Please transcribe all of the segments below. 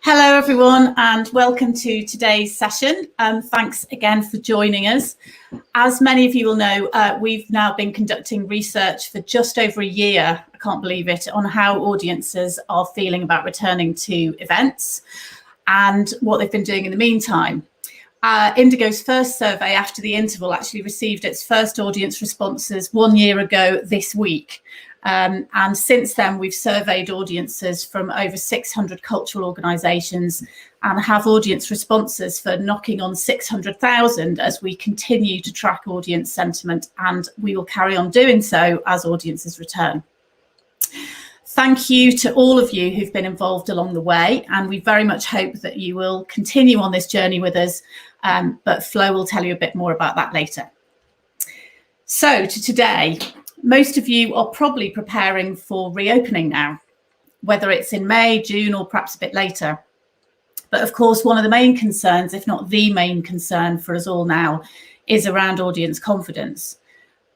Hello everyone and welcome to today's session. Thanks again for joining us. As many of you will know, we've now been conducting research for just over a year, I can't believe it, on how audiences are feeling about returning to events and what they've been doing in the meantime. Indigo's first survey after the interval actually received its first audience responses 1 year ago this week. And since then, we've surveyed audiences from over 600 cultural organisations and have audience responses for knocking on 600,000 as we continue to track audience sentiment, and we will carry on doing so as audiences return. Thank you to all of you who've been involved along the way, and we very much hope that you will continue on this journey with us, but Flo will tell you a bit more about that later. So to today. Most of you are probably preparing for reopening now, whether it's in May, June, or perhaps a bit later. But of course, one of the main concerns, if not the main concern for us all now, is around audience confidence.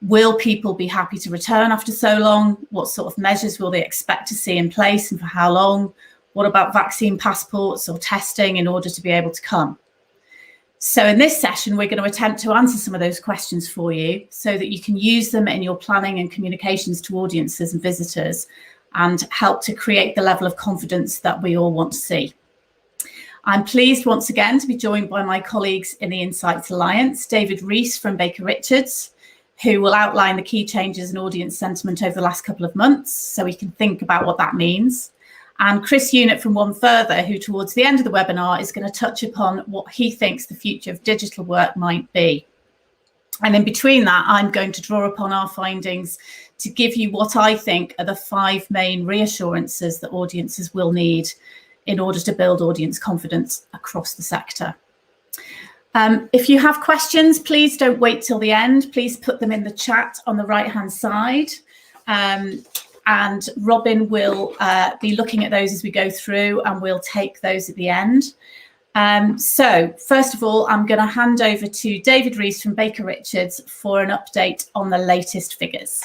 Will people be happy to return after so long? What sort of measures will they expect to see in place and for how long? What about vaccine passports or testing in order to be able to come? So in this session, we're going to attempt to answer some of those questions for you so that you can use them in your planning and communications to audiences and visitors and help to create the level of confidence that we all want to see. I'm pleased once again to be joined by my colleagues in the Insights Alliance, David Rees from Baker Richards, who will outline the key changes in audience sentiment over the last couple of months so we can think about what that means. And Chris Unit from One Further, who towards the end of the webinar is going to touch upon what he thinks the future of digital work might be. And in between that, I'm going to draw upon our findings to give you what I think are the 5 main reassurances that audiences will need in order to build audience confidence across the sector. If you have questions, please don't wait till the end. Please put them in the chat on the right-hand side. And Robin will be looking at those as we go through, and we'll take those at the end. So first of all, I'm going to hand over to David Rees from Baker Richards for an update on the latest figures.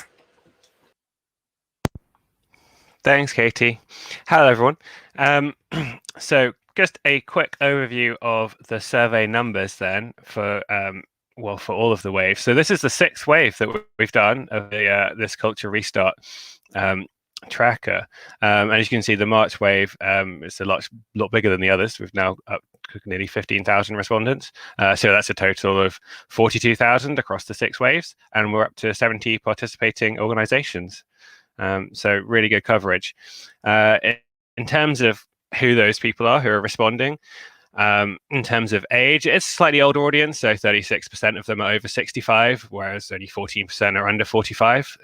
Thanks, Katie. Hello, everyone. So just a quick overview of the survey numbers then for for all of the waves. So this is the 6th wave that we've done of the this culture restart tracker. As you can see, the March wave is a lot bigger than the others. We've now up to nearly 15,000 respondents. So that's a total of 42,000 across the 6 waves, and we're up to 70 participating organizations. So really good coverage. In terms of who those people are who are responding, in terms of age, it's a slightly older audience, so 36% of them are over 65, whereas only 14% are under 45.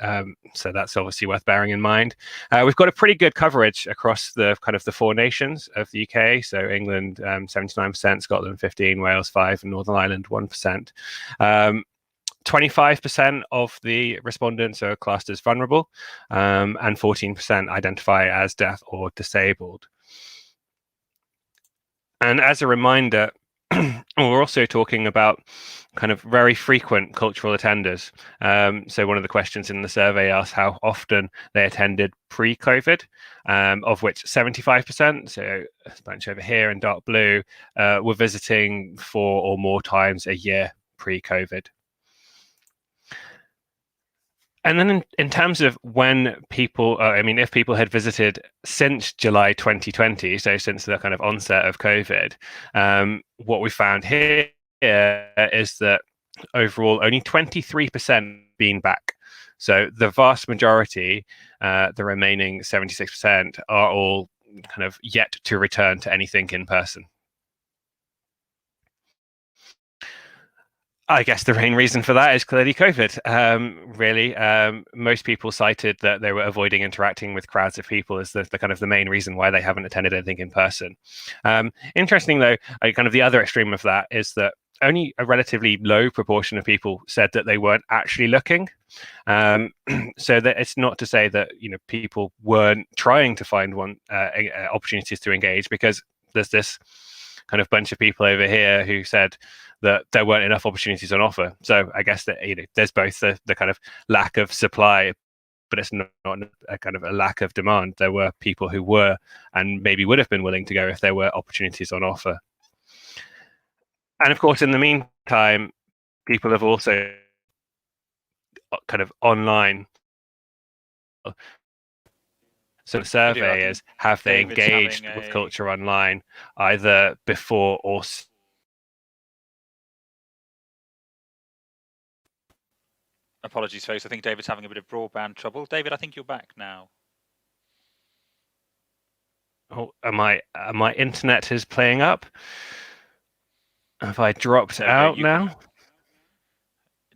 So that's obviously worth bearing in mind. We've got a pretty good coverage across the kind of the 4 nations of the UK. So England, 79%, Scotland 15%, Wales 5%, and Northern Ireland 1%. 25% of the respondents are classed as vulnerable, and 14% identify as deaf or disabled. And as a reminder, we're also talking about kind of very frequent cultural attenders. So one of the questions in the survey asked how often they attended pre-COVID, of which 75%, so a bunch over here in dark blue, were visiting 4 or more times a year pre-COVID. And then in terms of when people, if people had visited since July 2020, so since the kind of onset of COVID, what we found here is that overall only 23% been back. So the vast majority, the remaining 76%, are all kind of yet to return to anything in person. I guess the main reason for that is clearly COVID. Most people cited that they were avoiding interacting with crowds of people as the kind of the main reason why they haven't attended anything in person. Interesting, though, kind of the other extreme of that is that only a relatively low proportion of people said that they weren't actually looking. So that it's not to say that people weren't trying to find opportunities to engage, because there's this kind of bunch of people over here who said that there weren't enough opportunities on offer. So I guess that there's both the kind of lack of supply but it's not a kind of a lack of demand. There were people who were and maybe would have been willing to go if there were opportunities on offer. And of course, in the meantime, people have also kind of online. So the survey is, have they engaged with culture online either before or Apologies, folks. I think David's having a bit of broadband trouble. David, I think you're back now. Oh, my internet is playing up. Have I dropped out now?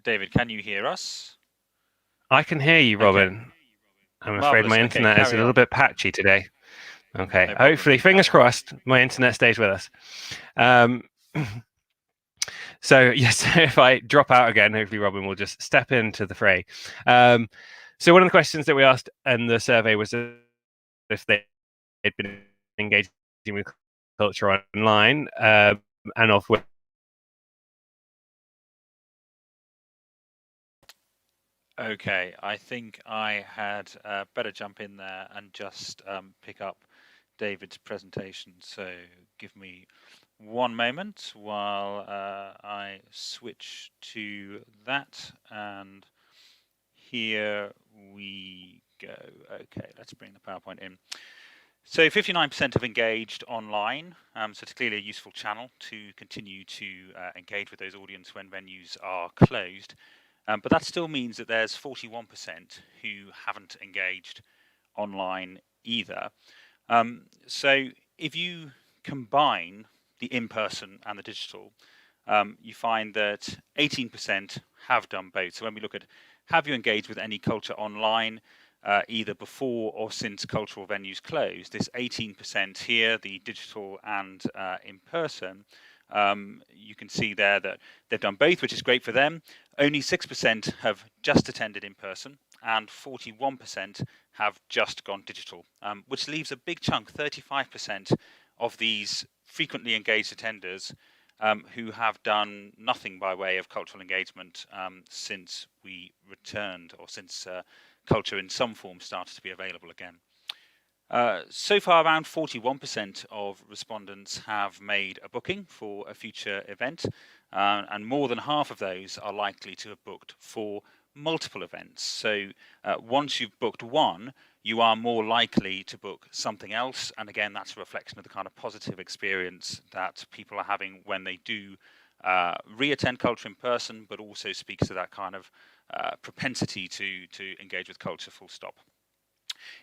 David, can you hear us? I can hear you, Robin. Okay. I'm afraid my internet is a little bit patchy today. Okay, no hopefully, fingers crossed, my internet stays with us. So yes, if I drop out again, hopefully Robin will just step into the fray. So one of the questions that we asked in the survey was if they'd been engaging with culture online, and of which. Okay, I think I had better jump in there and just pick up David's presentation. So give me one moment while I switch to that, and here we go. Okay, let's bring the PowerPoint in. So 59% have engaged online, so it's clearly a useful channel to continue to engage with those audience when venues are closed. But that still means that there's 41% who haven't engaged online either. So if you combine the in-person and the digital, you find that 18% have done both. So when we look at have you engaged with any culture online, either before or since cultural venues closed, this 18% here, the digital and in-person, you can see there that they've done both, which is great for them. Only 6% have just attended in person, and 41% have just gone digital, which leaves a big chunk, 35% of these frequently engaged attenders who have done nothing by way of cultural engagement since we returned, or since culture in some form started to be available again. So far, around 41% of respondents have made a booking for a future event, and more than half of those are likely to have booked for multiple events. So once you've booked one, you are more likely to book something else, and again, that's a reflection of the kind of positive experience that people are having when they do re-attend culture in person, but also speaks to that kind of propensity to engage with culture, full stop.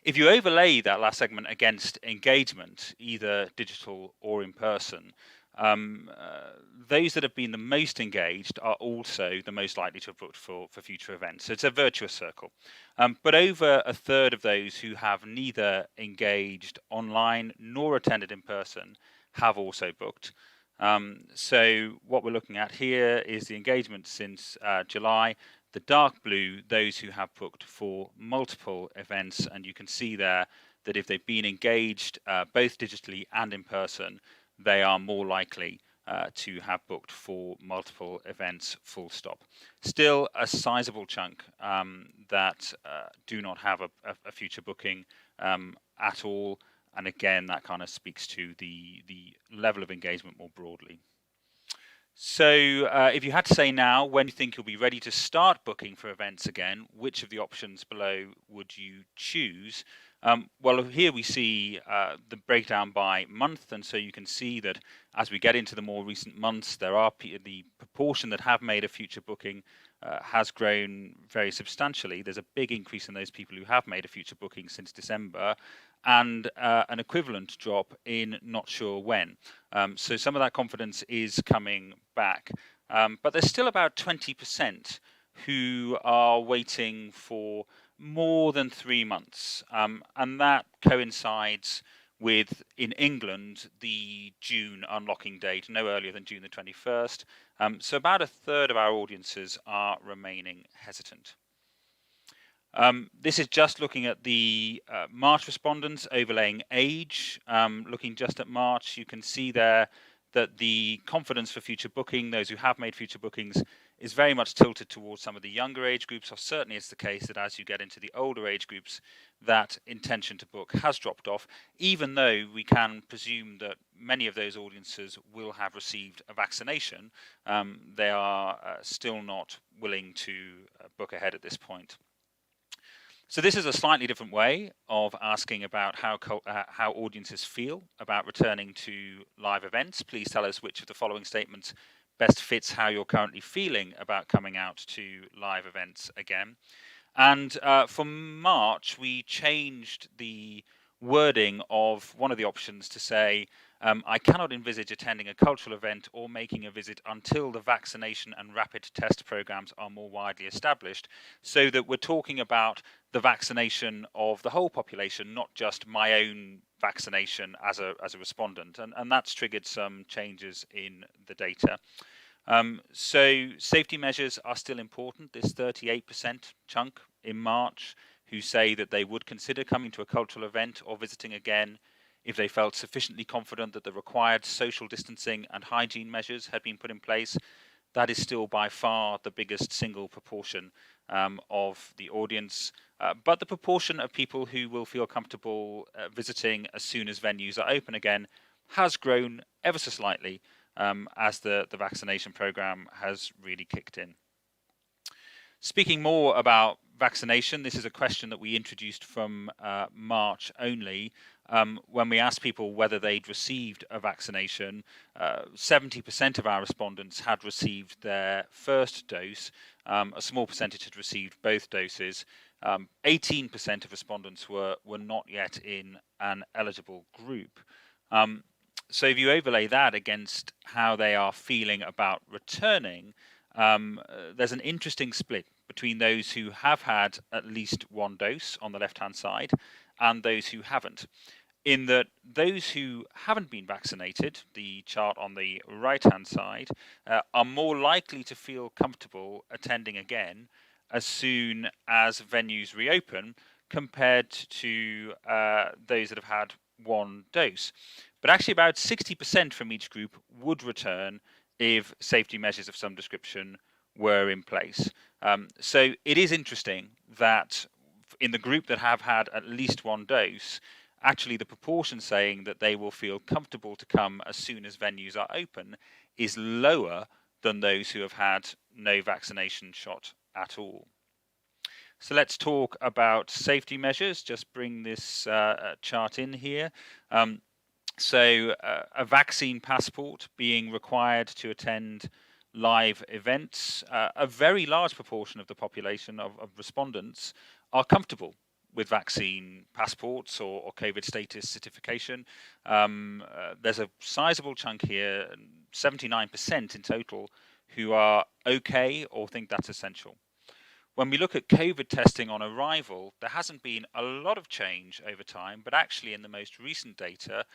If you overlay that last segment against engagement, either digital or in person, those that have been the most engaged are also the most likely to have booked for future events. So it's a virtuous circle. But over a third of those who have neither engaged online nor attended in person have also booked. So what we're looking at here is the engagement since July. The dark blue, those who have booked for multiple events, and you can see there that if they've been engaged both digitally and in person, they are more likely to have booked for multiple events, full stop. Still a sizable chunk that do not have a future booking at all, and again, that kind of speaks to the level of engagement more broadly. So if you had to say now, when you think you'll be ready to start booking for events again, which of the options below would you choose? Well, here we see the breakdown by month, and so you can see that as we get into the more recent months, there are the proportion that have made a future booking has grown very substantially. There's a big increase in those people who have made a future booking since December, and an equivalent drop in not sure when. So some of that confidence is coming back, but there's still about 20% who are waiting for more than 3 months, and that coincides with, in England, the June unlocking date, no earlier than June the 21st. So about a third of our audiences are remaining hesitant. This is just looking at the March respondents, overlaying age. Looking just at March, you can see there that the confidence for future booking, those who have made future bookings, is very much tilted towards some of the younger age groups, or certainly it's the case that as you get into the older age groups, that intention to book has dropped off, even though we can presume that many of those audiences will have received a vaccination. They are still not willing to book ahead at this point. So this is a slightly different way of asking about how audiences feel about returning to live events. Please tell us which of the following statements best fits how you're currently feeling about coming out to live events again. And for March, we changed the wording of one of the options to say, I cannot envisage attending a cultural event or making a visit until the vaccination and rapid test programs are more widely established, so that we're talking about the vaccination of the whole population, not just my own vaccination as a respondent. And that's triggered some changes in the data. So safety measures are still important. This 38% chunk in March who say that they would consider coming to a cultural event or visiting again if they felt sufficiently confident that the required social distancing and hygiene measures had been put in place. That is still by far the biggest single proportion of the audience. But the proportion of people who will feel comfortable visiting as soon as venues are open again has grown ever so slightly as the vaccination program has really kicked in. Speaking more about vaccination, this is a question that we introduced from March only. When we asked people whether they'd received a vaccination, 70% of our respondents had received their first dose. A small percentage had received both doses. 18% of respondents were not yet in an eligible group. So if you overlay that against how they are feeling about returning, there's an interesting split between those who have had at least one dose on the left-hand side and those who haven't. In that those who haven't been vaccinated, the chart on the right-hand side, are more likely to feel comfortable attending again as soon as venues reopen compared to those that have had one dose. But actually about 60% from each group would return if safety measures of some description were in place. So it is interesting that in the group that have had at least one dose, actually the proportion saying that they will feel comfortable to come as soon as venues are open is lower than those who have had no vaccination shot at all. So let's talk about safety measures. Just bring this chart in here. So a vaccine passport being required to attend live events. A very large proportion of the population of respondents are comfortable with vaccine passports or COVID status certification. There's a sizable chunk here, 79% in total, who are okay or think that's essential. When we look at COVID testing on arrival, there hasn't been a lot of change over time, but actually in the most recent data,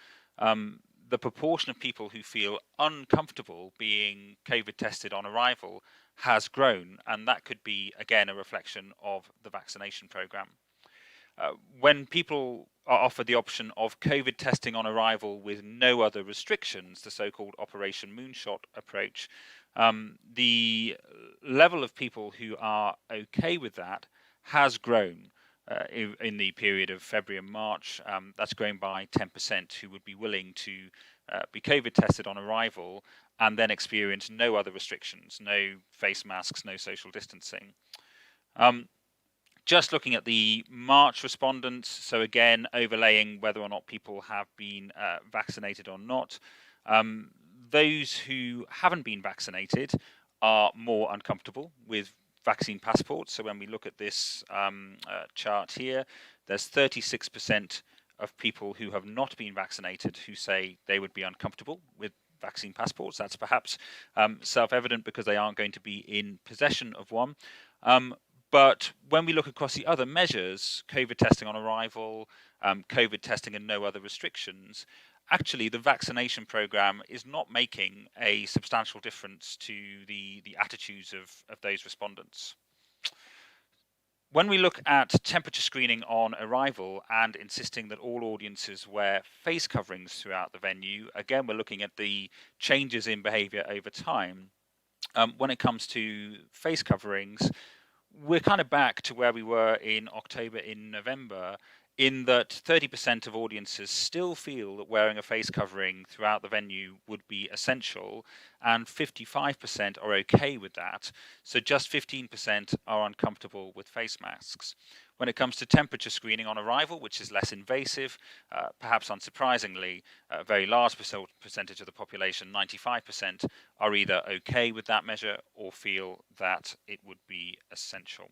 the proportion of people who feel uncomfortable being COVID tested on arrival has grown, and that could be, again, a reflection of the vaccination program. When people are offered the option of COVID testing on arrival with no other restrictions, the so-called Operation Moonshot approach, the level of people who are okay with that has grown in the period of February and March. That's grown by 10% who would be willing to be COVID tested on arrival and then experience no other restrictions, no face masks, no social distancing. Just looking at the March respondents, so again, overlaying whether or not people have been vaccinated or not, those who haven't been vaccinated are more uncomfortable with vaccine passports. So when we look at this chart here, there's 36% of people who have not been vaccinated who say they would be uncomfortable with vaccine passports. That's perhaps self-evident because they aren't going to be in possession of one. But when we look across the other measures, COVID testing on arrival, COVID testing and no other restrictions, actually the vaccination program is not making a substantial difference to the attitudes of those respondents. When we look at temperature screening on arrival and insisting that all audiences wear face coverings throughout the venue, again, we're looking at the changes in behaviour over time. when it comes to face coverings, we're kind of back to where we were in October, in November, in that 30% of audiences still feel that wearing a face covering throughout the venue would be essential, and 55% are okay with that. So just 15% are uncomfortable with face masks. When it comes to temperature screening on arrival, which is less invasive, perhaps unsurprisingly, a very large percentage of the population, 95%, are either okay with that measure or feel that it would be essential.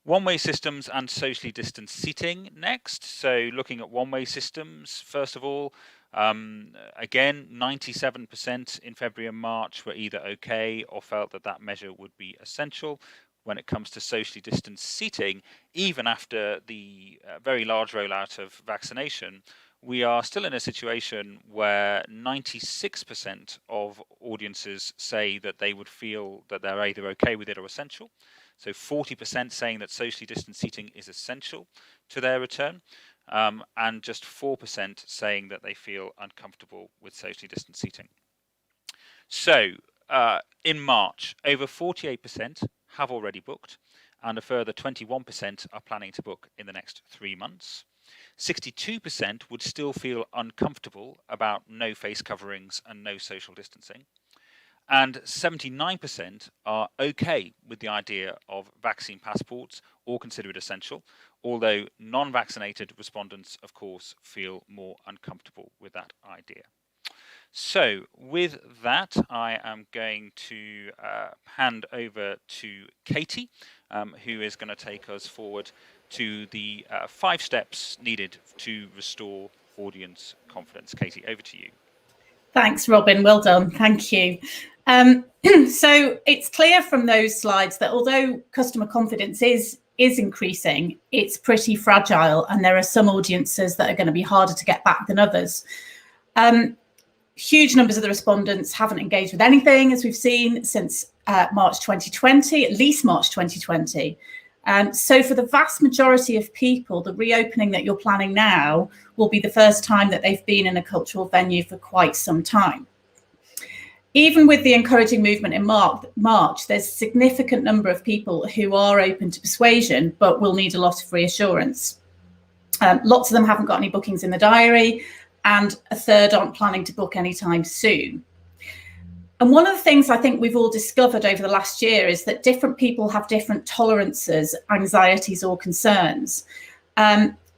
One-way systems and socially distanced seating next. So looking at one-way systems, first of all, again, 97% in February and March were either okay or felt that that measure would be essential. When it comes to socially distanced seating, even after the very large rollout of vaccination, we are still in a situation where 96% of audiences say that they would feel that they're either okay with it or essential. So 40% saying that socially distanced seating is essential to their return, and just 4% saying that they feel uncomfortable with socially distanced seating. So in March, over 48% have already booked, and a further 21% are planning to book in the next 3 months. 62% would still feel uncomfortable about no face coverings and no social distancing. And 79% are okay with the idea of vaccine passports or consider it essential, although non-vaccinated respondents, of course, feel more uncomfortable with that idea. So with that, I am going to hand over to Katie, who is going to take us forward to the 5 steps needed to restore audience confidence. Katie, over to you. Thanks, Robin. Well done. Thank you. So it's clear from those slides that although customer confidence is increasing, it's pretty fragile, and there are some audiences that are going to be harder to get back than others. Huge numbers of the respondents haven't engaged with anything, as we've seen, since March 2020, at least March 2020. So for the vast majority of people, the reopening that you're planning now will be the first time that they've been in a cultural venue for quite some time. Even with the encouraging movement in March, there's a significant number of people who are open to persuasion, but will need a lot of reassurance. Lots of them haven't got any bookings in the diary, and a third aren't planning to book anytime soon. And one of the things I think we've all discovered over the last year is that different people have different tolerances, anxieties, or concerns.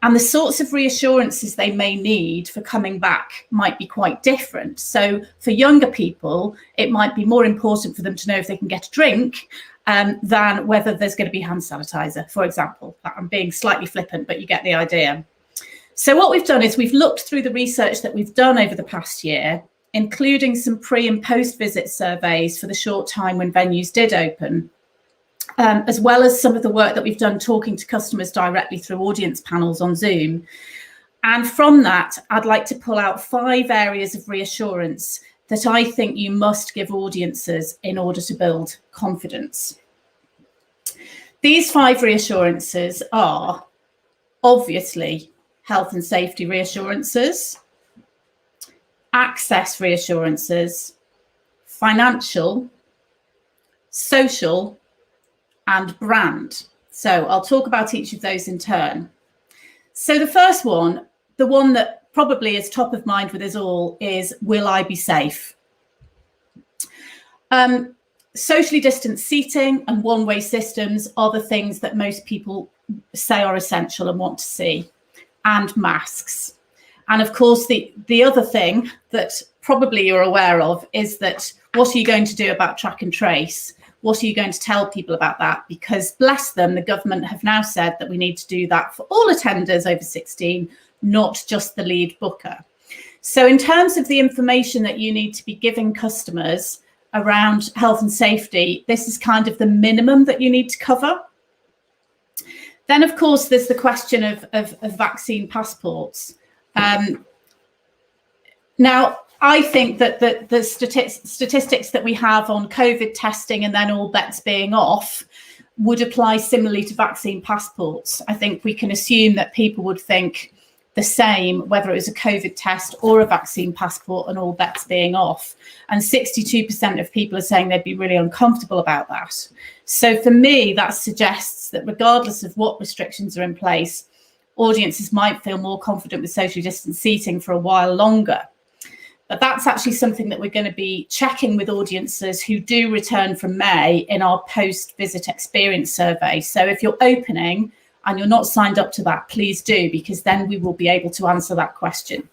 And the sorts of reassurances they may need for coming back might be quite different. So for younger people, it might be more important for them to know if they can get a drink than whether there's going to be hand sanitizer, for example. I'm being slightly flippant, but you get the idea. So what we've done is we've looked through the research that we've done over the past year, including some pre and post visit surveys for the short time when venues did open, as well as some of the work that we've done talking to customers directly through audience panels on Zoom. And from that, I'd like to pull out 5 areas of reassurance that I think you must give audiences in order to build confidence. These 5 reassurances are obviously health and safety reassurances, access reassurances, financial, social, and brand. So I'll talk about each of those in turn. So the first one, the one that probably is top of mind with us all, is, will I be safe? Socially distanced seating and one-way systems are the things that most people say are essential and want to see, and masks. And of course, the other thing that probably you're aware of is that what are you going to do about track and trace? What are you going to tell people about that? Because bless them, the government have now said that we need to do that for all attenders over 16, not just the lead booker. So in terms of the information that you need to be giving customers around health and safety, this is kind of the minimum that you need to cover. Then, of course, there's the question of vaccine passports. Now, I think that the statistics that we have on COVID testing and then all bets being off would apply similarly to vaccine passports. I think we can assume that people would think, the same, whether it was a COVID test or a vaccine passport, and all bets being off. And 62% of people are saying they'd be really uncomfortable about that. So for me, that suggests that regardless of what restrictions are in place, audiences might feel more confident with socially distant seating for a while longer. But that's actually something that we're going to be checking with audiences who do return from May in our post-visit experience survey. So if you're opening and you're not signed up to that, please do, because then we will be able to answer that question.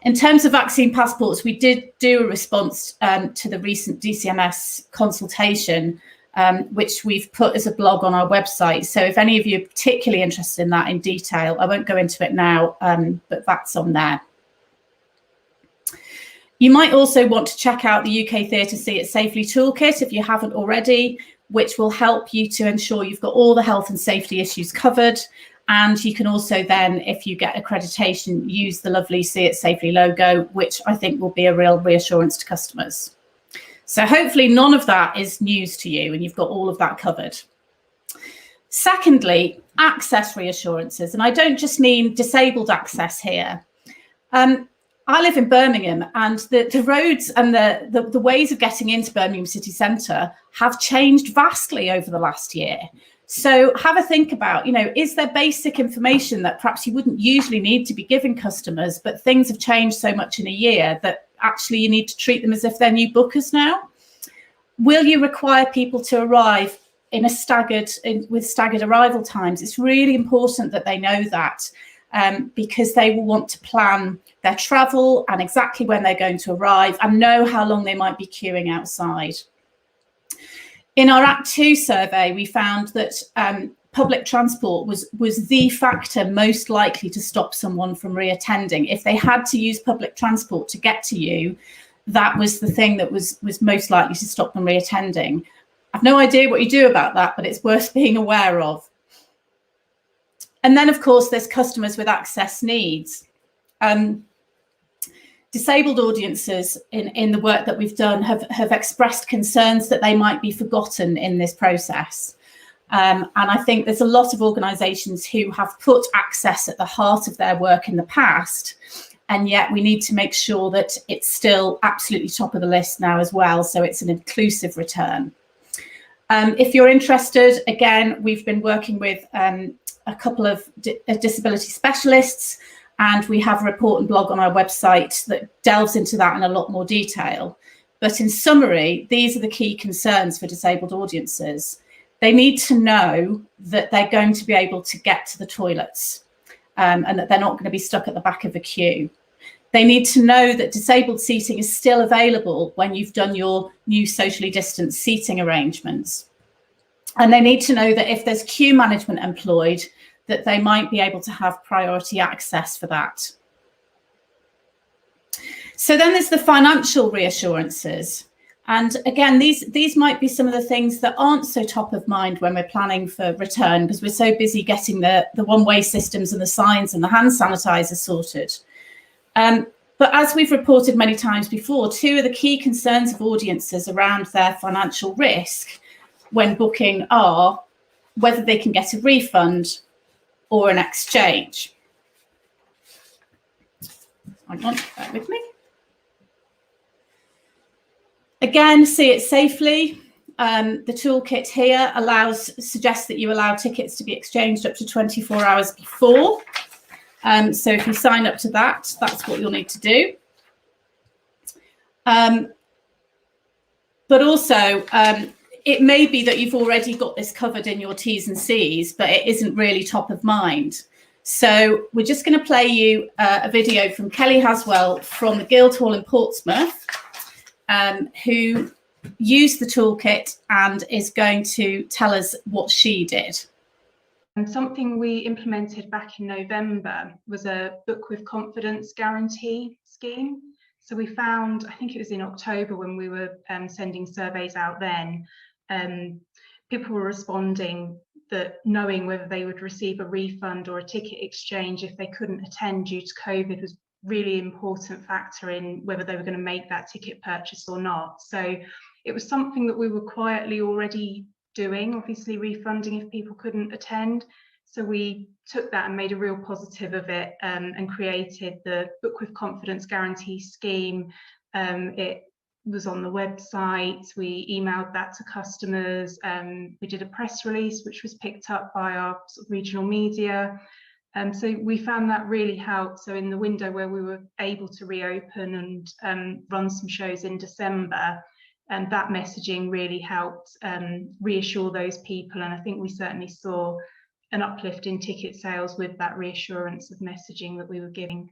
In terms of vaccine passports, we did do a response to the recent DCMS consultation, which we've put as a blog on our website. So if any of you are particularly interested in that in detail, I won't go into it now, but that's on there. You might also want to check out the UK Theatre See It Safely Toolkit if you haven't already, which will help you to ensure you've got all the health and safety issues covered. And you can also then, if you get accreditation, use the lovely See It Safely logo, which I think will be a real reassurance to customers. So hopefully none of that is news to you and you've got all of that covered. Secondly, access reassurances. And I don't just mean disabled access here. I live in Birmingham, and the roads and the ways of getting into Birmingham city centre have changed vastly over the last year. So have a think about, is there basic information that perhaps you wouldn't usually need to be giving customers, but things have changed so much in a year that actually you need to treat them as if they're new bookers now? Will you require people to arrive in with staggered arrival times? It's really important that they know that. Because they will want to plan their travel and exactly when they're going to arrive and know how long they might be queuing outside. In our Act 2 survey, we found that public transport was the factor most likely to stop someone from reattending. If they had to use public transport to get to you, that was the thing that was most likely to stop them reattending. I've no idea what you do about that, but it's worth being aware of. And then, of course, there's customers with access needs. Disabled audiences in the work that we've done have expressed concerns that they might be forgotten in this process. And I think there's a lot of organisations who have put access at the heart of their work in the past, and yet we need to make sure that it's still absolutely top of the list now as well, so it's an inclusive return. If you're interested, again, we've been working with a couple of disability specialists, and we have a report and blog on our website that delves into that in a lot more detail. But in summary, these are the key concerns for disabled audiences. They need to know that they're going to be able to get to the toilets and that they're not going to be stuck at the back of a queue. They need to know that disabled seating is still available when you've done your new socially distanced seating arrangements. And they need to know that if there's queue management employed, that they might be able to have priority access for that. So then there's the financial reassurances. And again, these might be some of the things that aren't so top of mind when we're planning for return, because we're so busy getting the one-way systems and the signs and the hand sanitizer sorted. But as we've reported many times before, two of the key concerns of audiences around their financial risk when booking are whether they can get a refund or an exchange. Hang on, bear with me. Again, See It Safely. The toolkit here suggests that you allow tickets to be exchanged up to 24 hours before. So if you sign up to that, that's what you'll need to do. But also, it may be that you've already got this covered in your T's and C's, but it isn't really top of mind. So we're just going to play you a video from Kelly Haswell from the Guildhall in Portsmouth, who used the toolkit and is going to tell us what she did. And something we implemented back in November was a book with confidence guarantee scheme. So we found, I think it was in October when we were sending surveys out then, people were responding that knowing whether they would receive a refund or a ticket exchange if they couldn't attend due to COVID was really important factor in whether they were going to make that ticket purchase or not. So it was something that we were quietly already doing, obviously refunding if people couldn't attend. So we took that and made a real positive of it, and created the Book with Confidence guarantee scheme. It was on the website, we emailed that to customers, we did a press release which was picked up by our sort of regional media. So we found that really helped. So in the window where we were able to reopen and run some shows in December, and that messaging really helped reassure those people. And I think we certainly saw an uplift in ticket sales with that reassurance of messaging that we were giving.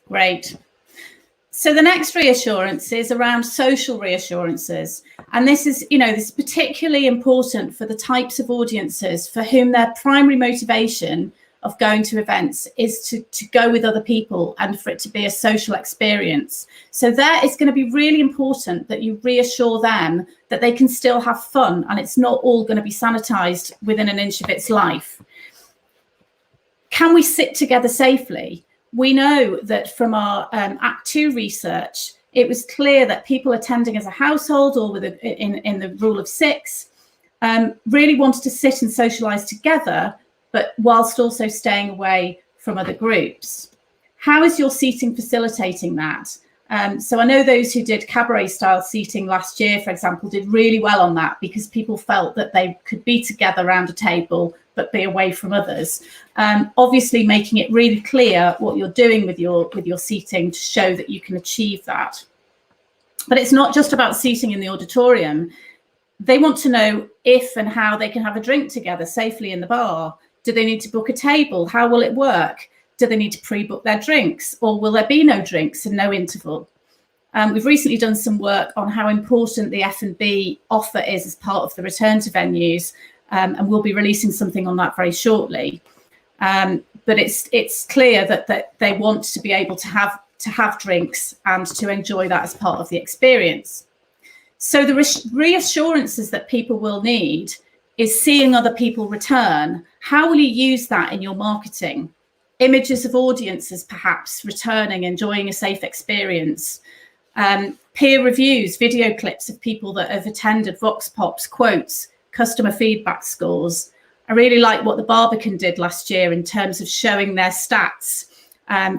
Great. So the next reassurance is around social reassurances. And this is, this is particularly important for the types of audiences for whom their primary motivation of going to events is to go with other people and for it to be a social experience. So there it's going to be really important that you reassure them that they can still have fun and it's not all going to be sanitized within an inch of its life. Can we sit together safely? We know that from our Act 2 research, it was clear that people attending as a household or with in the rule of 6 really wanted to sit and socialise together, but whilst also staying away from other groups. How is your seating facilitating that? So I know those who did cabaret style seating last year, for example, did really well on that because people felt that they could be together around a table but be away from others. Obviously making it really clear what you're doing with your seating to show that you can achieve that. But it's not just about seating in the auditorium. They want to know if and how they can have a drink together safely in the bar. Do they need to book a table? How will it work? Do they need to pre-book their drinks, or will there be no drinks and no interval? We've recently done some work on how important the F&B offer is as part of the return to venues, and we'll be releasing something on that very shortly. But it's clear that they want to be able to have drinks and to enjoy that as part of the experience. So the reassurances that people will need is seeing other people return. How will you use that in your marketing? Images of audiences perhaps returning, enjoying a safe experience. Peer reviews, video clips of people that have attended, vox pops, quotes, customer feedback scores. I really like what the Barbican did last year in terms of showing their stats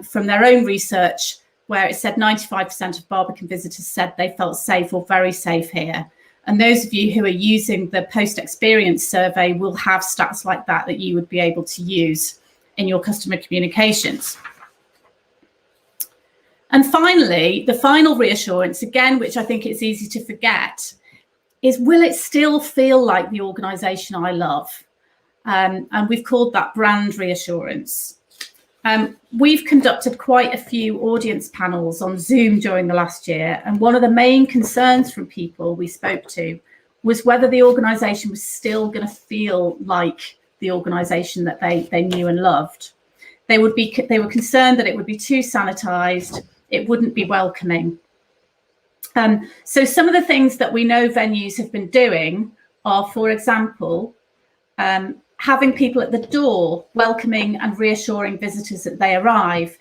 from their own research, where it said 95% of Barbican visitors said they felt safe or very safe here. And those of you who are using the post-experience survey will have stats like that you would be able to use in your customer communications. And finally, the final reassurance, again, which I think it's easy to forget, is will it still feel like the organisation I love? And we've called that brand reassurance. We've conducted quite a few audience panels on Zoom during the last year, and one of the main concerns from people we spoke to was whether the organisation was still going to feel like the organisation that they knew and loved. They were concerned that it would be too sanitised, it wouldn't be welcoming. So some of the things that we know venues have been doing are, for example, having people at the door welcoming and reassuring visitors that they arrive.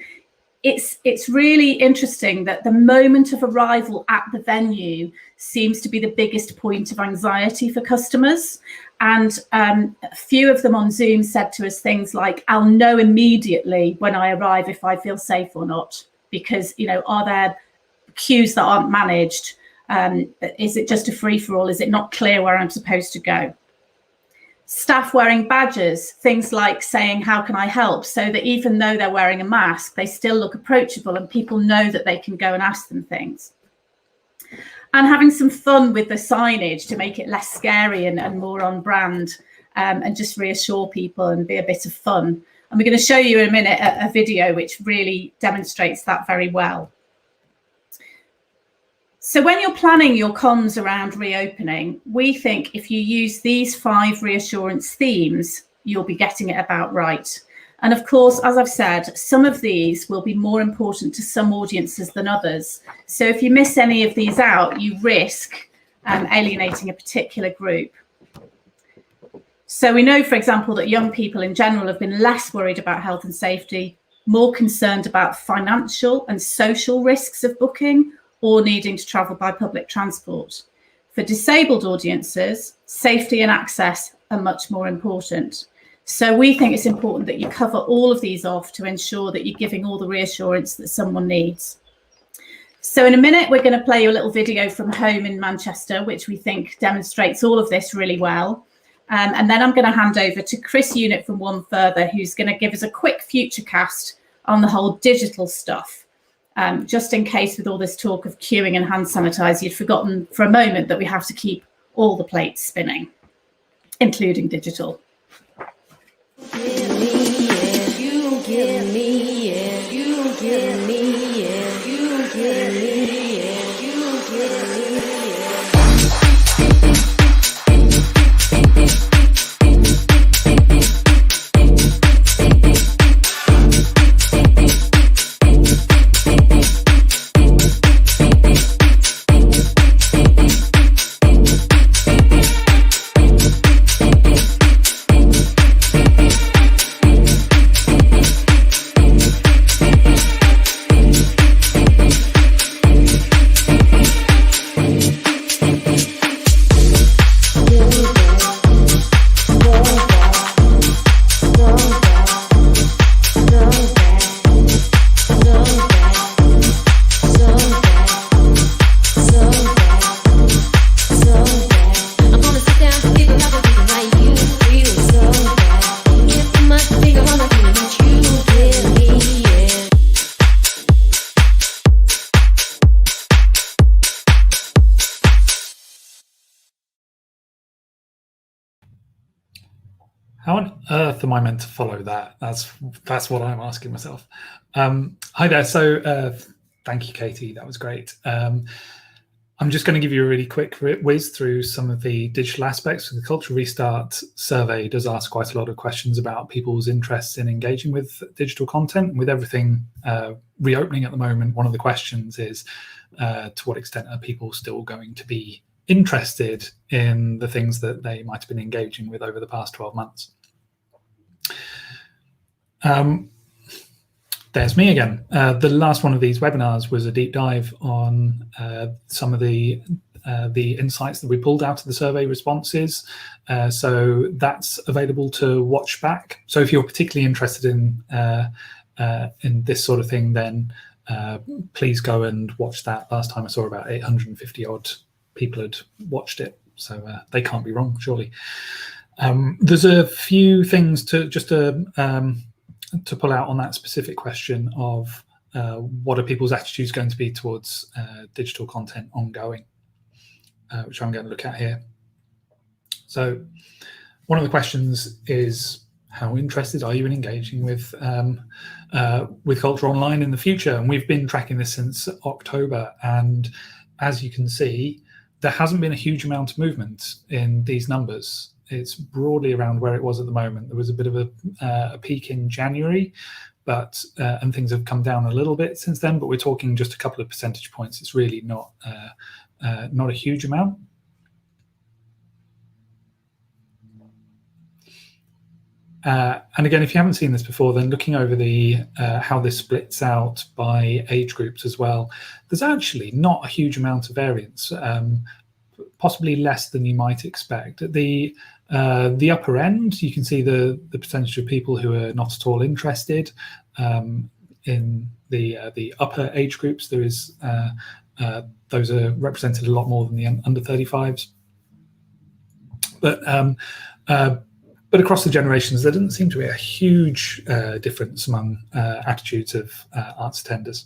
It's really interesting that the moment of arrival at the venue seems to be the biggest point of anxiety for customers. And a few of them on Zoom said to us things like, I'll know immediately when I arrive if I feel safe or not, because, are there queues that aren't managed? Is it just a free-for-all? Is it not clear where I'm supposed to go? Staff wearing badges, things like saying, how can I help? So that even though they're wearing a mask, they still look approachable and people know that they can go and ask them things. And having some fun with the signage to make it less scary and more on brand, and just reassure people and be a bit of fun. And we're going to show you in a minute a video which really demonstrates that very well. So when you're planning your comms around reopening, we think if you use these 5 reassurance themes, you'll be getting it about right. And of course, as I've said, some of these will be more important to some audiences than others. So if you miss any of these out, you risk alienating a particular group. So we know, for example, that young people in general have been less worried about health and safety, more concerned about financial and social risks of booking, or needing to travel by public transport. For disabled audiences, safety and access are much more important. So we think it's important that you cover all of these off to ensure that you're giving all the reassurance that someone needs. So in a minute, we're going to play you a little video from home in Manchester, which we think demonstrates all of this really well. And then I'm going to hand over to Chris Unit from One Further, who's going to give us a quick future cast on the whole digital stuff. Just in case with all this talk of queuing and hand sanitizer, you'd forgotten for a moment that we have to keep all the plates spinning, including digital. How on earth am I meant to follow that? That's what I'm asking myself. Hi there. So thank you, Katie. That was great. I'm just going to give you a really quick whiz through some of the digital aspects. The Cultural Restart survey does ask quite a lot of questions about people's interests in engaging with digital content. And with everything reopening at the moment, one of the questions is to what extent are people still going to be interested in the things that they might have been engaging with over the past 12 months. There's me again. The last one of these webinars was a deep dive on some of the insights that we pulled out of the survey responses. So that's available to watch back. So if you're particularly interested in this sort of thing, then please go and watch that. Last time I saw about 850 odd people had watched it, so they can't be wrong, surely. There's a few things to pull out on that specific question of what are people's attitudes going to be towards digital content ongoing, which I'm going to look at here. So one of the questions is, how interested are you in engaging with culture online in the future? And we've been tracking this since October, and as you can see, there hasn't been a huge amount of movement in these numbers. It's broadly around where it was at the moment. There was a bit of a peak in January, but and things have come down a little bit since then. But we're talking just a couple of percentage points. It's really not a huge amount. And again, if you haven't seen this before, then looking over the how this splits out by age groups as well, there's actually not a huge amount of variance, possibly less than you might expect. At the upper end, you can see the percentage of people who are not at all interested. In the upper age groups, there is those are represented a lot more than the under 35s. But across the generations, there doesn't seem to be a huge difference among attitudes of arts attenders.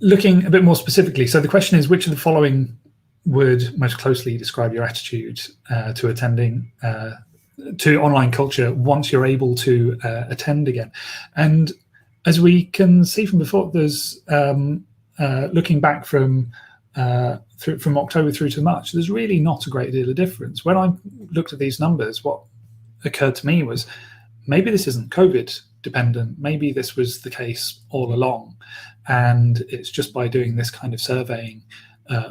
Looking a bit more specifically, so the question is, which of the following would most closely describe your attitude to attending to online culture once you're able to attend again? And as we can see from before, there's looking back from October through to March, there's really not a great deal of difference. When I looked at these numbers, what occurred to me was maybe this isn't COVID dependent. Maybe this was the case all along. And it's just by doing this kind of surveying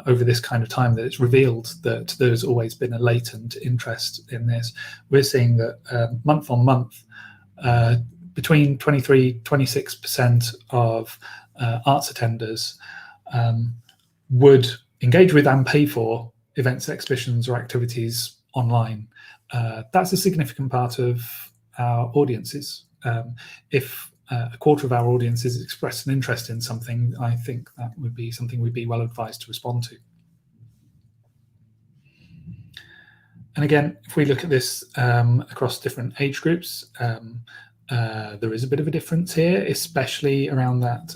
over this kind of time that it's revealed that there's always been a latent interest in this. We're seeing that month on month, between 23-26% of arts attenders would engage with and pay for events, exhibitions, or activities online. That's a significant part of our audiences. If a quarter of our audiences express an interest in something, I think that would be something we'd be well advised to respond to. And again, if we look at this across different age groups, there is a bit of a difference here, especially around that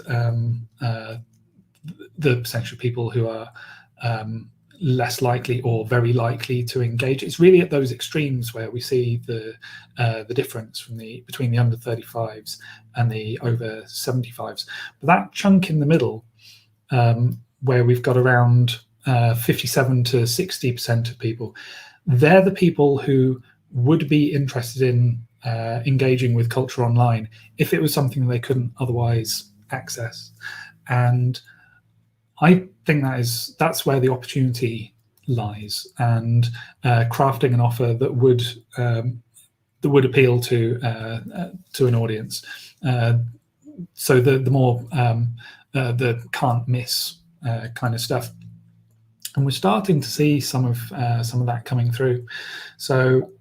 the percentage of people who are less likely or very likely to engage. It's really at those extremes where we see the difference from between the under 35s and the over 75s. But that chunk in the middle, where we've got around 57 to 60% of people, they're the people who would be interested in engaging with culture online if it was something they couldn't otherwise access. And I think that's where the opportunity lies, and crafting an offer that would appeal to an audience. So the more the can't miss kind of stuff, and we're starting to see some of that coming through. So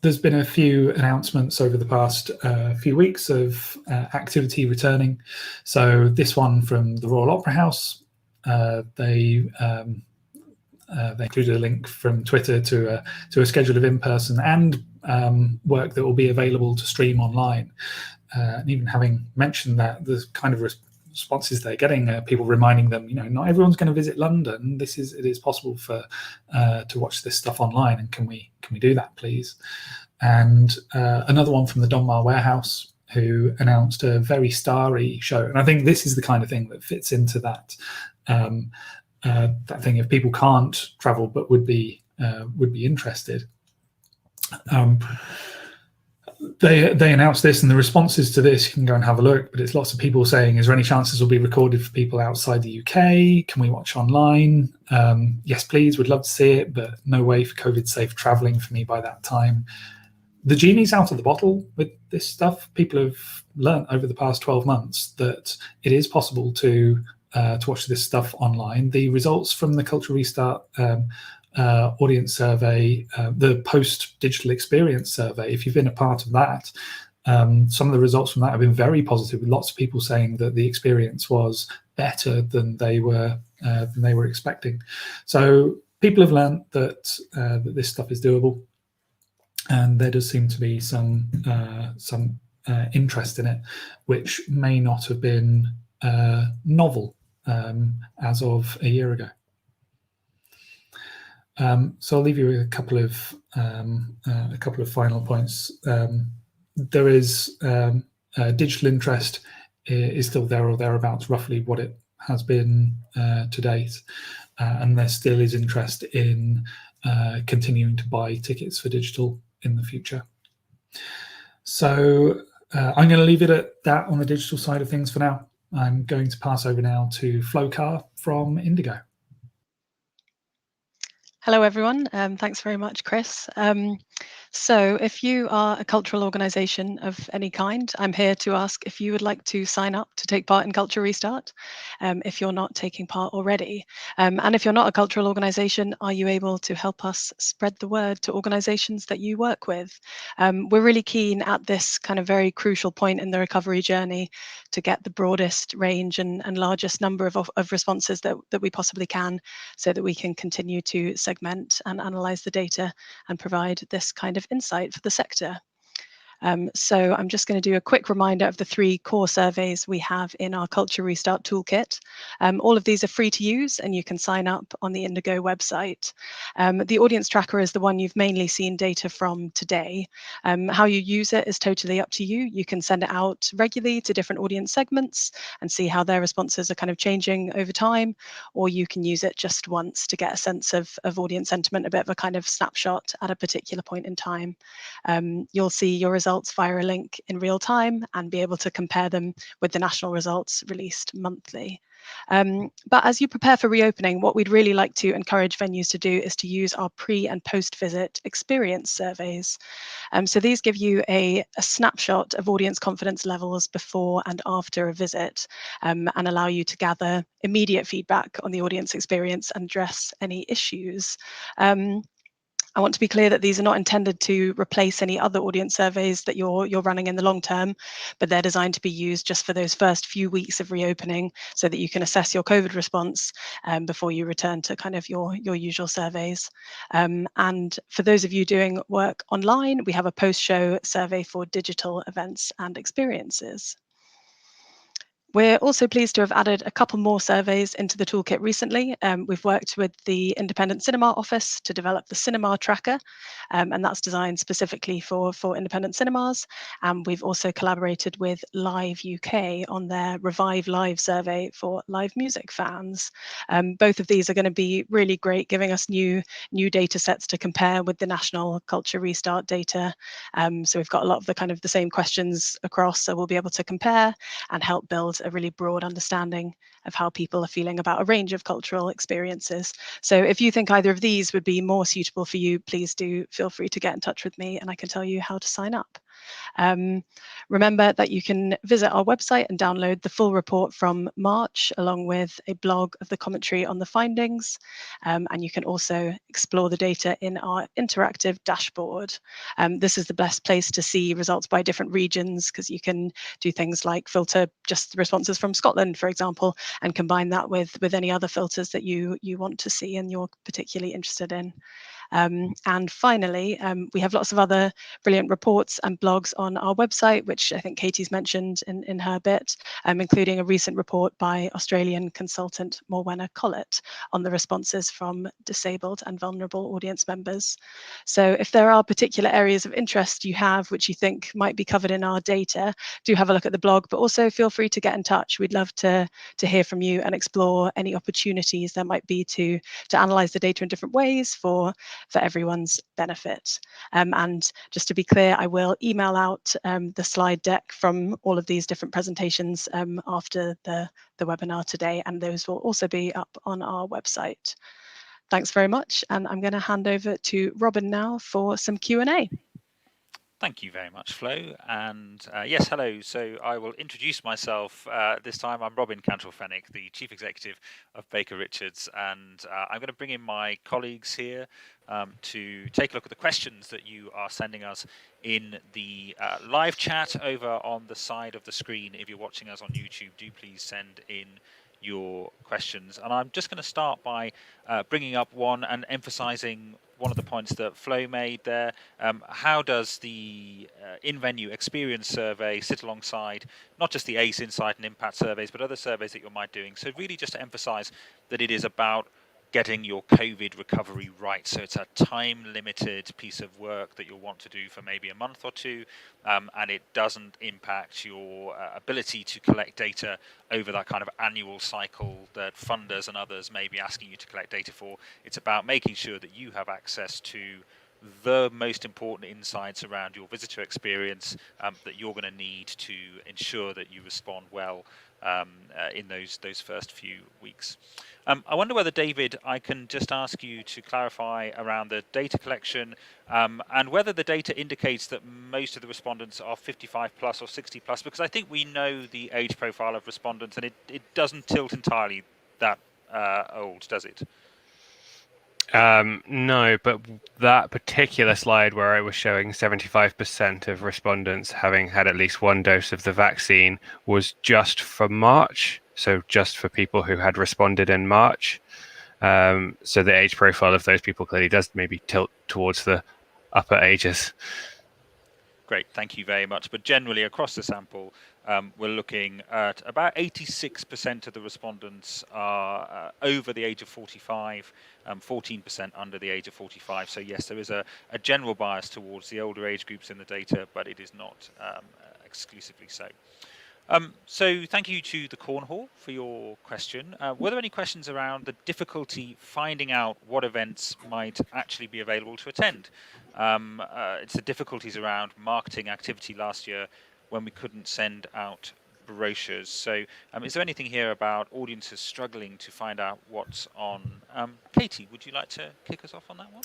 there's been a few announcements over the past few weeks of activity returning. So this one from the Royal Opera House, they included a link from Twitter to a schedule of in-person and work that will be available to stream online. And even having mentioned that, the kind of responses they're getting, people reminding them, not everyone's going to visit London. It is possible to watch this stuff online, and can we do that, please? And another one from the Donmar Warehouse, who announced a very starry show, and I think this is the kind of thing that fits into that that thing. If people can't travel but would be interested. They announced this, and the responses to this, you can go and have a look, but it's lots of people saying, is there any chance this will be recorded for people outside the UK? Can we watch online? Yes, please, would love to see it, but no way for COVID-safe travelling for me by that time. The genie's out of the bottle with this stuff. People have learned over the past 12 months that it is possible to watch this stuff online. The results from the Culture Restart audience survey, the post-digital experience survey, if you've been a part of that, some of the results from that have been very positive, with lots of people saying that the experience was better than they were expecting. So people have learned that this stuff is doable, and there does seem to be some interest in it, which may not have been novel as of a year ago. So I'll leave you with a couple of final points. There is digital interest is still there or thereabouts, roughly what it has been to date, and there still is interest in continuing to buy tickets for digital in the future. So I'm going to leave it at that on the digital side of things for now. I'm going to pass over now to Flowcar from Indigo. Hello, everyone. Thanks very much, Chris. So if you are a cultural organisation of any kind, I'm here to ask if you would like to sign up to take part in Culture Restart, if you're not taking part already. And if you're not a cultural organisation, are you able to help us spread the word to organisations that you work with? We're really keen at this kind of very crucial point in the recovery journey to get the broadest range and largest number of responses that we possibly can, so that we can continue to segment and analyse the data and provide this kind of insight for the sector. So I'm just going to do a quick reminder of the 3 core surveys we have in our Culture Restart Toolkit. All of these are free to use, and you can sign up on the Indigo website. The audience tracker is the one you've mainly seen data from today. How you use it is totally up to you. You can send it out regularly to different audience segments and see how their responses are kind of changing over time, or you can use it just once to get a sense of audience sentiment, a bit of a kind of snapshot at a particular point in time. You'll see your results via a link in real time and be able to compare them with the national results released monthly. But as you prepare for reopening, what we'd really like to encourage venues to do is to use our pre and post-visit experience surveys. So these give you a snapshot of audience confidence levels before and after a visit, and allow you to gather immediate feedback on the audience experience and address any issues. I want to be clear that these are not intended to replace any other audience surveys that you're running in the long term, but they're designed to be used just for those first few weeks of reopening, so that you can assess your COVID response before you return to kind of your usual surveys. And for those of you doing work online, we have a post-show survey for digital events and experiences. We're also pleased to have added a couple more surveys into the toolkit recently. We've worked with the Independent Cinema Office to develop the Cinema Tracker, and that's designed specifically for independent cinemas. And we've also collaborated with Live UK on their Revive Live survey for live music fans. Both of these are going to be really great, giving us new data sets to compare with the National Culture Restart data. So we've got a lot of the same questions across, so we'll be able to compare and help build a really broad understanding of how people are feeling about a range of cultural experiences. So if you think either of these would be more suitable for you, please do feel free to get in touch with me and I can tell you how to sign up. Remember that you can visit our website and download the full report from March, along with a blog of the commentary on the findings. And you can also explore the data in our interactive dashboard. This is the best place to see results by different regions, because you can do things like filter just the responses from Scotland, for example, and combine that with any other filters that you want to see and you're particularly interested in. And finally, we have lots of other brilliant reports and blogs on our website, which I think Katie's mentioned in her bit, including a recent report by Australian consultant Morwenna Collett on the responses from disabled and vulnerable audience members. So if there are particular areas of interest you have which you think might be covered in our data, do have a look at the blog, but also feel free to get in touch. We'd love to hear from you and explore any opportunities there might be to analyse the data in different ways for everyone's benefit. And just to be clear, I will email out the slide deck from all of these different presentations after the webinar today, and those will also be up on our website. Thanks very much, and I'm going to hand over to Robin now for some Q&A. Thank you very much, Flo. And yes, hello. So I will introduce myself this time. I'm Robin Cantrell-Fenwick, the Chief Executive of Baker Richards, and I'm going to bring in my colleagues here to take a look at the questions that you are sending us in the live chat over on the side of the screen. If you're watching us on YouTube, do please send in your questions. And I'm just going to start by bringing up one and emphasizing one of the points that Flo made there. How does the in-venue experience survey sit alongside not just the ACE Insight and Impact surveys, but other surveys that you might be doing? So really just to emphasize that it is about getting your COVID recovery right. So it's a time-limited piece of work that you'll want to do for maybe a month or two, and it doesn't impact your ability to collect data over that kind of annual cycle that funders and others may be asking you to collect data for. It's about making sure that you have access to the most important insights around your visitor experience that you're going to need to ensure that you respond well in those first few weeks. I wonder whether, David, I can just ask you to clarify around the data collection and whether the data indicates that most of the respondents are 55 plus or 60 plus, because I think we know the age profile of respondents and it doesn't tilt entirely that old, does it? No, but that particular slide where I was showing 75% of respondents having had at least one dose of the vaccine was just for March, so just for people who had responded in March. So the age profile of those people clearly does maybe tilt towards the upper ages. Great, thank you very much. But generally across the sample, we're looking at about 86% of the respondents are over the age of 45, 14% under the age of 45. So yes, there is a general bias towards the older age groups in the data, but it is not exclusively so. So thank you to the Cornhall for your question. Were there any questions around the difficulty finding out what events might actually be available to attend? It's the difficulties around marketing activity last year when we couldn't send out brochures. So is there anything here about audiences struggling to find out what's on? Katie, would you like to kick us off on that one?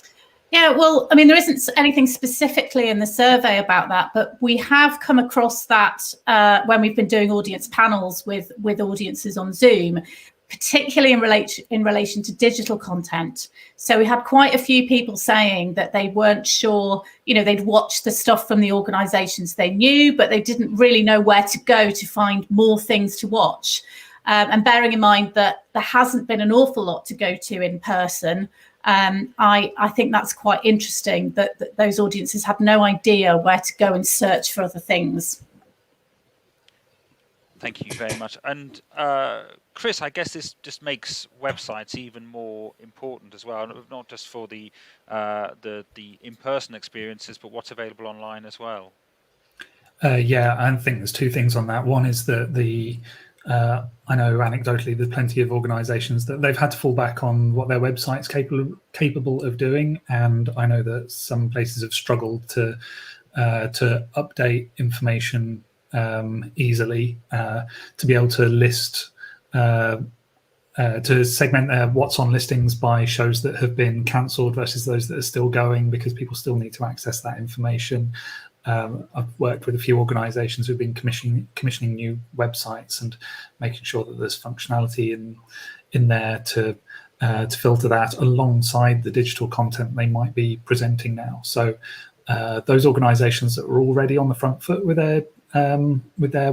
Yeah, well, I mean, there isn't anything specifically in the survey about that, but we have come across that when we've been doing audience panels with audiences on Zoom, particularly in relation to digital content. So we had quite a few people saying that they weren't sure, they'd watched the stuff from the organisations they knew, but they didn't really know where to go to find more things to watch. And bearing in mind that there hasn't been an awful lot to go to in person, I think that's quite interesting that those audiences had no idea where to go and search for other things. Thank you very much. And Chris, I guess this just makes websites even more important as well, not just for the in-person experiences, but what's available online as well. Yeah, I think there's two things on that. One is that I know anecdotally there's plenty of organisations that they've had to fall back on what their website's capable of doing, and I know that some places have struggled to update information easily, to be able to list, to segment what's on listings by shows that have been cancelled versus those that are still going, because people still need to access that information. I've worked with a few organisations who've been commissioning new websites and making sure that there's functionality in there to filter that alongside the digital content they might be presenting now. So those organisations that were already on the front foot with their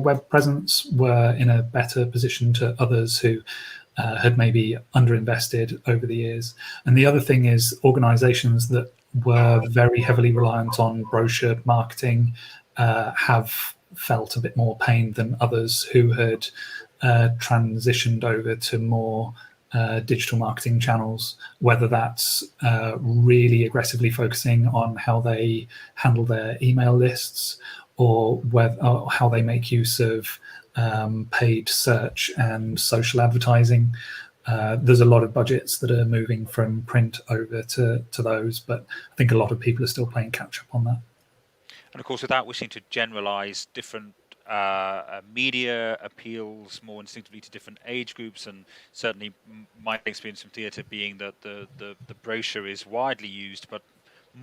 web presence were in a better position to others who had maybe underinvested over the years. And the other thing is organisations that were very heavily reliant on brochure marketing have felt a bit more pain than others who had transitioned over to more digital marketing channels, whether that's really aggressively focusing on how they handle their email lists, or how they make use of paid search and social advertising. There's a lot of budgets that are moving from print over to those, but I think a lot of people are still playing catch up on that. And of course, without wishing to generalize, different media appeals more instinctively to different age groups, and certainly my experience from theatre being that the brochure is widely used, but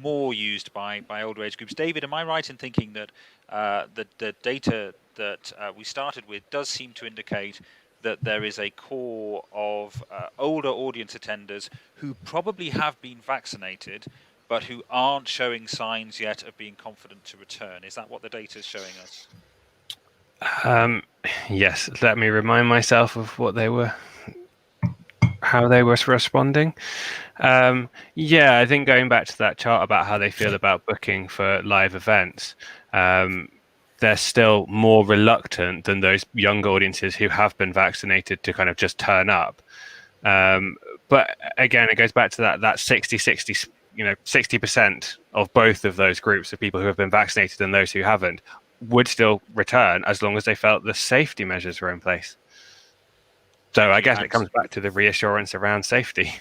more used by older age groups. David, am I right in thinking that the data that we started with does seem to indicate that there is a core of older audience attenders who probably have been vaccinated, but who aren't showing signs yet of being confident to return? Is that what the data is showing us? Yes, let me remind myself of how they were responding. Yeah, I think going back to that chart about how they feel about booking for live events, they're still more reluctant than those younger audiences who have been vaccinated to kind of just turn up. But again, it goes back to that 60% of both of those groups of people who have been vaccinated and those who haven't would still return as long as they felt the safety measures were in place. So I guess it comes back to the reassurance around safety.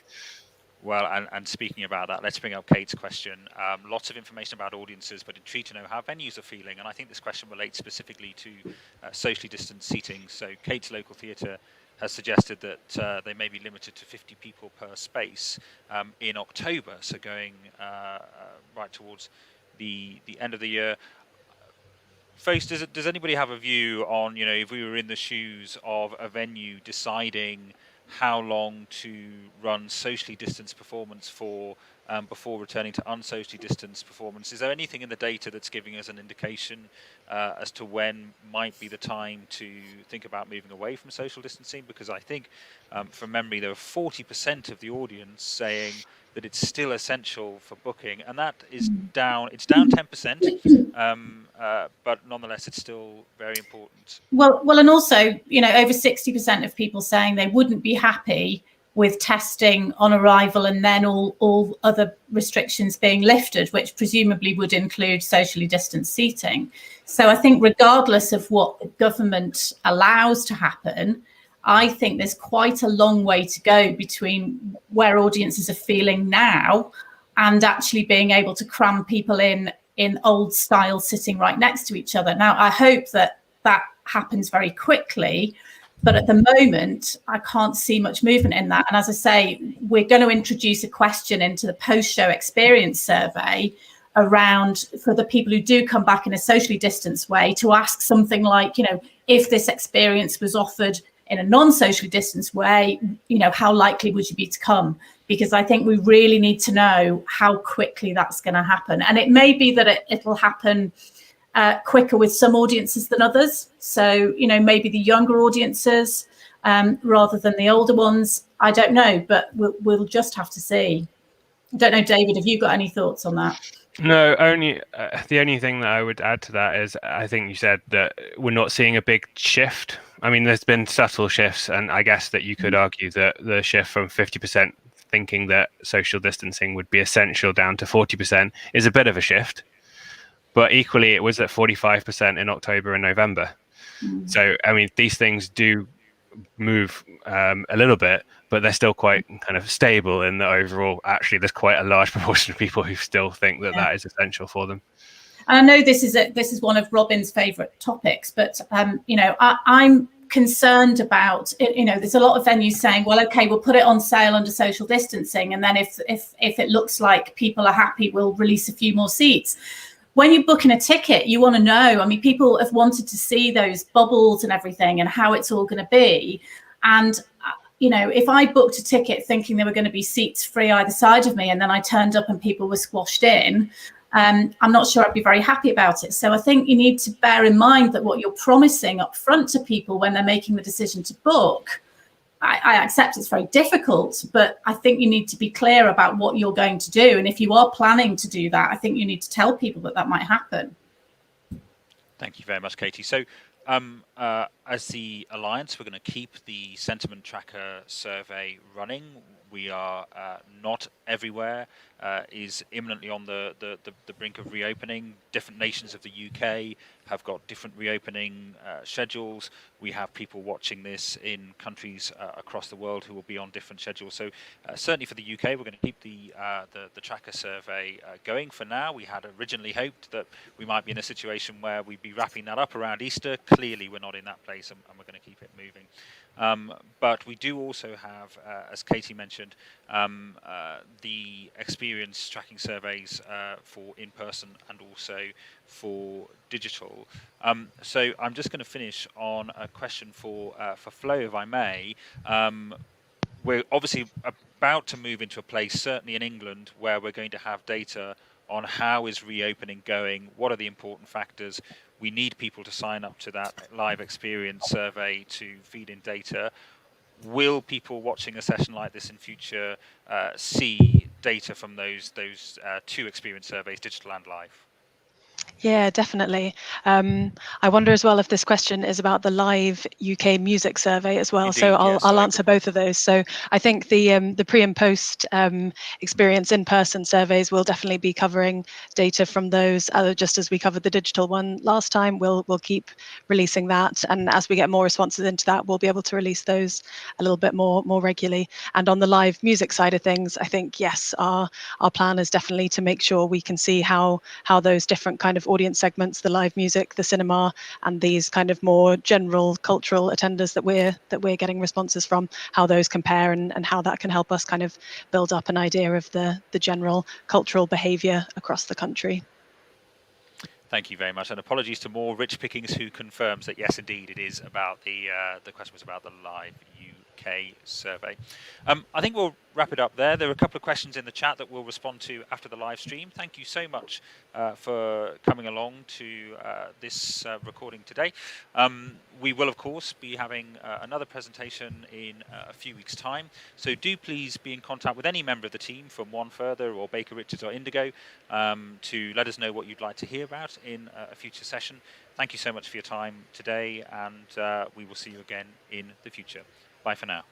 Well, and speaking about that, let's bring up Kate's question. Lots of information about audiences, but intrigued to know how venues are feeling. And I think this question relates specifically to socially distanced seating. So Kate's local theatre has suggested that they may be limited to 50 people per space in October. So going right towards the end of the year. Folks, does anybody have a view on, if we were in the shoes of a venue deciding how long to run socially distanced performance for before returning to unsocially distanced performance? Is there anything in the data that's giving us an indication as to when might be the time to think about moving away from social distancing? Because I think, from memory, there are 40% of the audience saying that it's still essential for booking, and that is down. It's down 10%, but nonetheless, it's still very important. Well, and also, over 60% of people saying they wouldn't be happy with testing on arrival and then all other restrictions being lifted, which presumably would include socially distanced seating. So I think regardless of what the government allows to happen, I think there's quite a long way to go between where audiences are feeling now and actually being able to cram people in old style sitting right next to each other. Now, I hope that happens very quickly. But at the moment, I can't see much movement in that. And as I say, we're going to introduce a question into the post-show experience survey around, for the people who do come back in a socially distanced way, to ask something like, you know, if this experience was offered in a non-socially distanced way, you know, how likely would you be to come? Because I think we really need to know how quickly that's going to happen. And it may be that it'll happen quicker with some audiences than others. So, you know, maybe the younger audiences rather than the older ones. I don't know, but we'll just have to see. I don't know, David, have you got any thoughts on that? No, only the only thing that I would add to that is I think you said that we're not seeing a big shift. I mean, there's been subtle shifts, and I guess that you could argue that the shift from 50% thinking that social distancing would be essential down to 40% is a bit of a shift. But equally, it was at 45% in October and November. So, I mean, these things do move a little bit, but they're still quite kind of stable in the overall. Actually, there's quite a large proportion of people who still think that that is essential for them. And I know this is one of Robin's favourite topics, but you know, I'm concerned about, you know, there's a lot of venues saying, well, okay, we'll put it on sale under social distancing, and then if it looks like people are happy, we'll release a few more seats. When you're booking a ticket, you want to know. I mean, people have wanted to see those bubbles and everything and how it's all going to be. And, you know, if I booked a ticket thinking there were going to be seats free either side of me, and then I turned up and people were squashed in, I'm not sure I'd be very happy about it. So I think you need to bear in mind that what you're promising up front to people when they're making the decision to book, I accept it's very difficult, but I think you need to be clear about what you're going to do. And if you are planning to do that, I think you need to tell people that that might happen. Thank you very much, Katie. So as the Alliance, we're going to keep the sentiment tracker survey running. We are not everywhere is imminently on the brink of reopening. Different nations of the UK have got different reopening schedules. We have people watching this in countries across the world who will be on different schedules. So certainly for the UK, we're going to keep the tracker survey going for now. We had originally hoped that we might be in a situation where we'd be wrapping that up around Easter. Clearly, we're not in that place, and we're going to keep it moving. But we do also have, as Katie mentioned, the experience tracking surveys for in-person and also for digital. So I'm just going to finish on a question for Flo, if I may. We're obviously about to move into a place, certainly in England, where we're going to have data on how is reopening going, what are the important factors. We need people to sign up to that live experience survey to feed in data. Will people watching a session like this in future see data from those two experience surveys, digital and live? Yeah, definitely. I wonder as well if this question is about the live UK music survey as well. Indeed, so yes, I'll answer both of those. So I think the pre and post experience in-person surveys will definitely be covering data from those. Just as we covered the digital one last time, we'll keep releasing that. And as we get more responses into that, we'll be able to release those a little bit more regularly. And on the live music side of things, I think yes, our plan is definitely to make sure we can see how those different kind of audience segments, the live music, the cinema, and these kind of more general cultural attenders that we're getting responses from, how those compare and how that can help us kind of build up an idea of the general cultural behaviour across the country. Thank you very much, and apologies to more Rich Pickings who confirms that yes, indeed, it is about the question was about the live UK survey. I think we'll wrap it up there. There are a couple of questions in the chat that we'll respond to after the live stream. Thank you so much for coming along to this recording today. We will, of course, be having another presentation in a few weeks' time. So do please be in contact with any member of the team from One Further or Baker Richards or Indigo to let us know what you'd like to hear about in a future session. Thank you so much for your time today, and we will see you again in the future. Bye for now.